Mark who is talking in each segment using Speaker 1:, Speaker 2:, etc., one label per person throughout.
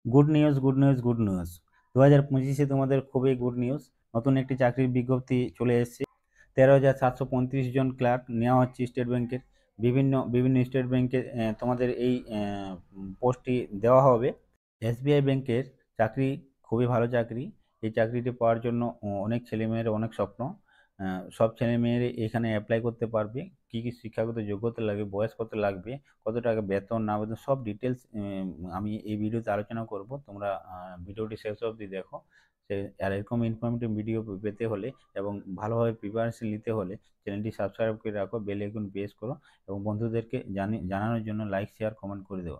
Speaker 1: Good news, good news, good news. 2025-এ তোমাদের খুবই গুড নিউজ। নতুন একটি চাকরির বিজ্ঞপ্তি চলে এসেছে। 13,735 জন ক্লার্ক নেওয়া হচ্ছে স্টেট ব্যাংকের। বিভিন্ন বিভিন্ন স্টেট ব্যাংকে তোমাদের এই পোস্টটি দেওয়া হবে। এসবিআই ব্যাংকের চাকরি খুবই ভালো চাকরি। এই চাকরিটি পাওয়ার জন্য অনেক ছেলেমেয়ের অনেক স্বপ্ন। সব ছেলেমেয়েরই এখানে অ্যাপ্লাই করতে পারবে। কী কী শিক্ষাগত যোগ্যতা লাগবে, বয়স কত লাগবে, কত টাকা বেতন না বেতন, সব ডিটেলস আমি এই ভিডিওতে আলোচনা করব। তোমরা ভিডিওটি শেষ অবধি দেখো। আর এরকম ইনফরমেটিভ ভিডিও পেতে হলে এবং ভালোভাবে প্রিপারেশন নিতে হলে চ্যানেলটি সাবস্ক্রাইব করে রাখো, বেল আইকন প্রেস করো এবং বন্ধুদেরকে জানানোর জন্য লাইক, শেয়ার, কমেন্ট করে দেবো।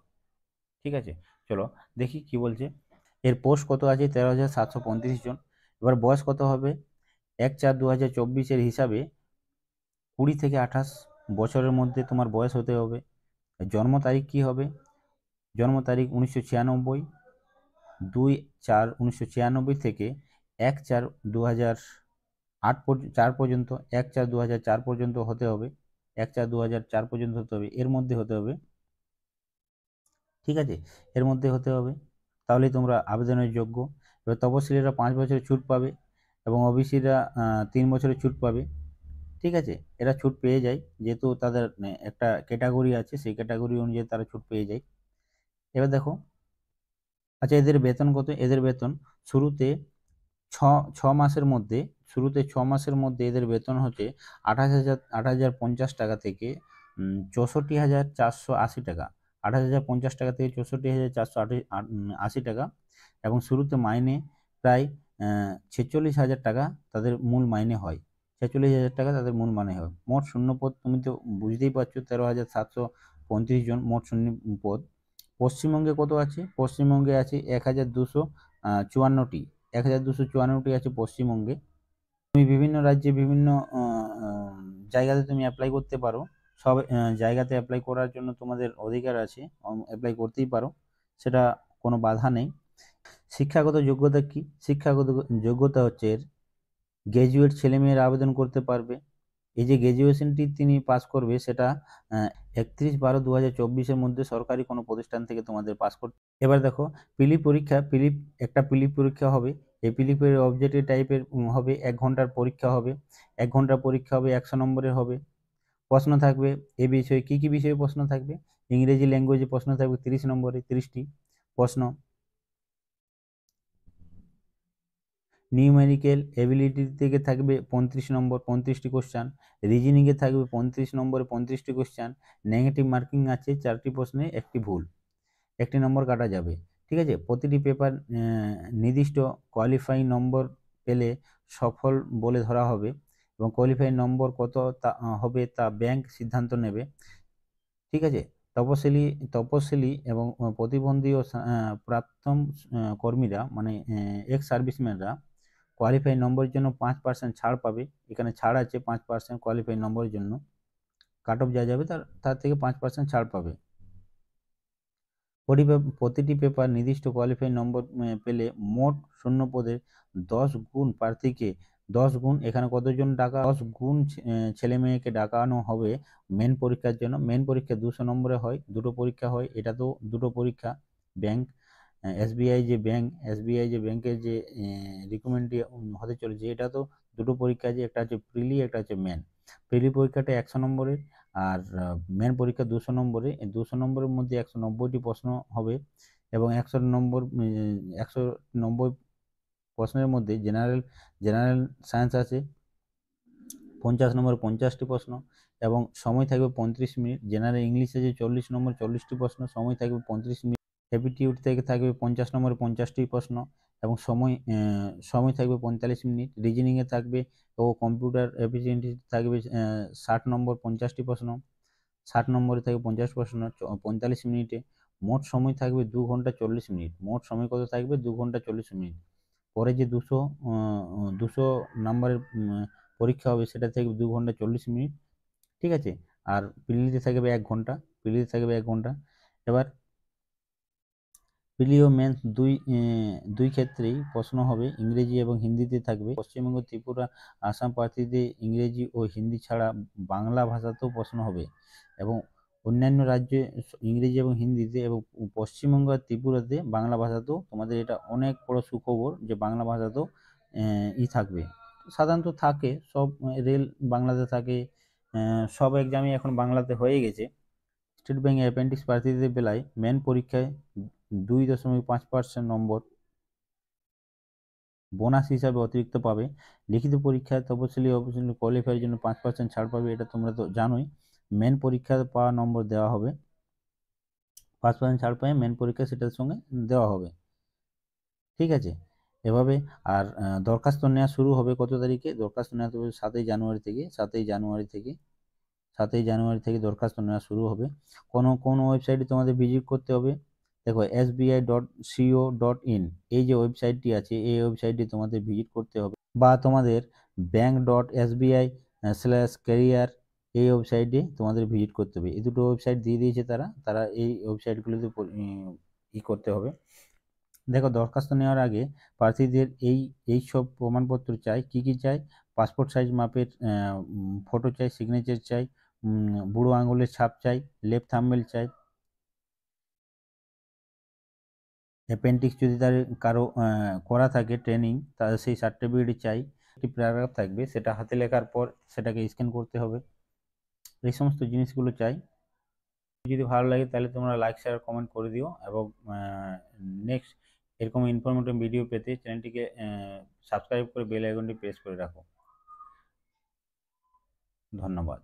Speaker 1: ঠিক আছে, চলো দেখি কি বলছে। এর পোস্ট কত আছে? 13,735 জন। এবার বয়স কত হবে? 1/4/2024 হিসাবে 20 থেকে 28 বছরের মধ্যে তোমার বয়স হতে হবে। জন্ম তারিখ কি হবে? জন্ম তারিখ 1996, 2/4/1996 থেকে 1/4/2008 4 পর্যন্ত, 1/4/2004 পর্যন্ত হতে হবে। 1/4/2004 পর্যন্ত হতে হবে, এর মধ্যে হতে হবে। ঠিক আছে, এর মধ্যে হতে হবে, তাহলেই তোমরা আবেদনের যোগ্য। এবার তপশিলীরা 5 বছরের ছুট পাবে এবং ওবিসিরা 3 বছরের ছুট পাবে। ঠিক আছে, এরা ছুট পেয়ে যায় যেহেতু তাদের একটা ক্যাটাগরি আছে, সেই ক্যাটাগরি অনুযায়ী তারা ছুট পেয়ে যায়। এবার দেখো, আচ্ছা এদের বেতন কত? এদের বেতন শুরুতে ছ ছ মাসের মধ্যে এদের বেতন হচ্ছে 28,050 টাকা থেকে 64,480 টাকা। 28,050 টাকা থেকে 64,480 টাকা এবং শুরুতে মাইনে প্রায় 46,000 টাকা তাদের মূল মাইনে হয়। 46,000 টাকা তাদের মূল মাইনে হয়। মোট শূন্যপদ তুমি তো বুঝতেই পারছো, 13,735 জন মোট শূন্য পদ। পশ্চিমবঙ্গে কত আছে? পশ্চিমবঙ্গে আছে 1,254টি। 1,254টি আছে পশ্চিমবঙ্গে। তুমি বিভিন্ন রাজ্যে বিভিন্ন জায়গাতে তুমি অ্যাপ্লাই করতে পারো। সব জায়গাতে অ্যাপ্লাই করার জন্য তোমাদের অধিকার আছে, অ্যাপ্লাই করতেই পারো, সেটা কোনো বাধা নেই। শিক্ষাগত যোগ্যতা কি? শিক্ষাগত যোগ্যতা হচ্ছে এর গ্র্যাজুয়েট ছেলেমেয়েরা আবেদন করতে পারবে। এই যে গ্র্যাজুয়েশনটি তিনি পাস করবে সেটা 31/12/2024 মধ্যে সরকারি কোনো প্রতিষ্ঠান থেকে তোমাদের পাস করতে। এবার দেখো, একটা প্রিলি পরীক্ষা হবে। এই প্রিলিপের অবজেক্টিভ টাইপের হবে, 1 ঘন্টার পরীক্ষা হবে। 1 ঘন্টার পরীক্ষা হবে, 100 নম্বরের হবে। প্রশ্ন থাকবে এ বিষয়ে, কি কি বিষয়ে প্রশ্ন থাকবে? ইংরেজি ল্যাঙ্গুয়েজে প্রশ্ন থাকবে 30 নম্বরে, 30টি প্রশ্ন। নিউমেরিক্যাল এবিলিটি থেকে থাকবে 35 নম্বর, 35টি কোশ্চান। রিজনিংয়ে থাকবে 35 নম্বরে 35টি কোশ্চান। নেগেটিভ মার্কিং আছে 4টি প্রশ্নে 1টি ভুল, 1টি নম্বর কাটা যাবে। ঠিক আছে, প্রতিটি পেপার নির্দিষ্ট কোয়ালিফাইং নম্বর পেলে সফল বলে ধরা হবে এবং কোয়ালিফাইং নম্বর কত তা হবে তা ব্যাংক সিদ্ধান্ত নেবে। ঠিক আছে, তপশিলি তপশিলি এবং প্রতিবন্ধী ও প্রাক্তন কর্মীরা মানে এক্স সার্ভিসম্যানরা কোয়ালিফাই নম্বরের জন্য 5% ছাড় পাবে। এখানে ছাড় আছে 5% কোয়ালিফাই নম্বরের জন্য। কাট অফ যা যাবে তার থেকে 5% ছাড় পাবে। প্রতিটি পেপার নির্দিষ্ট কোয়ালিফাই নম্বর পেলে মোট শূন্য পদের 10 গুণ প্রার্থীকে 10 গুণ, এখানে কতজন ডাকা? 10 গুণ ছেলে মেয়েকে ডাকানো হবে মেন পরীক্ষার জন্য। মেন পরীক্ষা 200 নম্বরে হয়, দুটো পরীক্ষা হয়। এটা তো দুটো পরীক্ষা। ব্যাংক এসবিআই যে ব্যাংকের যে রিক্রুটমেন্টটি হতে চলেছে, এটা তো দুটো পরীক্ষা আছে, একটা হচ্ছে প্রিলি, একটা হচ্ছে মেন। প্রিলি পরীক্ষাটা 100 নম্বরের আর মেন পরীক্ষা 200 নম্বরে। এই 200 নম্বরের মধ্যে 190টি প্রশ্ন হবে এবং 190 প্রশ্নের মধ্যে জেনারেল সায়েন্স আছে 50 নম্বর, 50টি প্রশ্ন এবং সময় থাকবে 35 মিনিট। জেনারেল ইংলিশ আছে 40 নম্বর, 40টি প্রশ্ন, সময় থাকবে 35 মিনিট। অ্যাপটিটিউড থেকে থাকবে 50 নম্বরে 50টি প্রশ্ন এবং সময় থাকবে 45 মিনিট। রিজনিংয়ে থাকবে ও কম্পিউটার এফিসিয়েন্সি থাকবে 60 নম্বর, 50টি প্রশ্ন। 60 নম্বরে থাকবে 50 প্রশ্ন 45 মিনিটে। মোট সময় থাকবে 2 ঘন্টা 40 মিনিট। মোট সময় কত থাকবে? 2 ঘন্টা 40 মিনিট। পরে যে 200 নম্বরের পরীক্ষা হবে সেটা থাকবে 2 ঘন্টা 40 মিনিট। ঠিক আছে, আর প্রিলিতে থাকবে 1 ঘন্টা। এবার প্রিলি ও মেন্স দুই ক্ষেত্রেই প্রশ্ন হবে, ইংরেজি এবং হিন্দিতে থাকবে। পশ্চিমবঙ্গ, ত্রিপুরা, আসাম প্রার্থীদের ইংরেজি ও হিন্দি ছাড়া বাংলা ভাষাতেও প্রশ্ন হবে এবং অন্যান্য রাজ্যে ইংরেজি এবং হিন্দিতে, এবং পশ্চিমবঙ্গ আর ত্রিপুরাতে বাংলা ভাষাতেও তোমাদের এটা অনেক বড় সুখবর যে বাংলা ভাষাতেও থাকবে। সাধারণত থাকে সব, রেল বাংলাতে থাকে, সব এক্সামই এখন বাংলাতে হয়ে গেছে। স্টেট ব্যাংক অ্যাপেন্ডিক্স প্রার্থীদের বেলায় মেন পরীক্ষায় 2.5% নম্বর বোনাস হিসাবে অতিরিক্ত পাবে। লিখিত পরীক্ষায় তপশিলি কোয়ালিফাইয়ের জন্য 5% ছাড় পাবে, এটা তোমরা তো জানোই। মেন পরীক্ষায় পাওয়া নম্বর দেওয়া হবে, 5% ছাড় পাবে মেন পরীক্ষা, সেটার সঙ্গে দেওয়া হবে। ঠিক আছে, এভাবে। আর দরখাস্ত নেওয়া শুরু হবে কত তারিখে? দরখাস্ত নেওয়া হবে 7ই জানুয়ারি থেকে। 7ই জানুয়ারি থেকে দরখাস্ত নেওয়া শুরু হবে। কোন ওয়েবসাইটে তোমাদের ভিজিট করতে হবে? দেখো, sbi.co.in এই যে ওয়েবসাইটটি আছে, এই ওয়েবসাইটে তোমাদের ভিজিট করতে হবে, বা তোমাদের bank.sbi/career এই ওয়েবসাইটে তোমাদের ভিজিট করতে হবে। এই দুটো ওয়েবসাইট দিয়ে দিয়েছে তারা এই ওয়েবসাইটগুলোতে করতে হবে। দেখো, দরখাস্ত নেওয়ার আগে প্রার্থীদের এই সব প্রমাণপত্র চাই। কি কি চাই? পাসপোর্ট সাইজ মাপের ফটো চাই, সিগনেচার চাই, বুড়ো আঙুলের ছাপ চাই, লেফট থাম্বনেল চাই, অ্যাপেন্ডিক্স যদি তার কারো করা থাকে ট্রেনিং, তাহলে সেই সার্টিফিকেট চাই। একটি প্যারাগ্রাফ থাকবে, সেটা হাতে লেখার পর সেটাকে স্ক্যান করতে হবে। এই সমস্ত জিনিসগুলো চাই। যদি ভালো লাগে তাহলে তোমরা লাইক, শেয়ার, কমেন্ট করে দিও, এবং নেক্সট এরকম ইনফরমেটিভ ভিডিও পেতে চ্যানেলটিকে সাবস্ক্রাইব করে বেল আইকনটি প্রেস করে রাখো। ধন্যবাদ।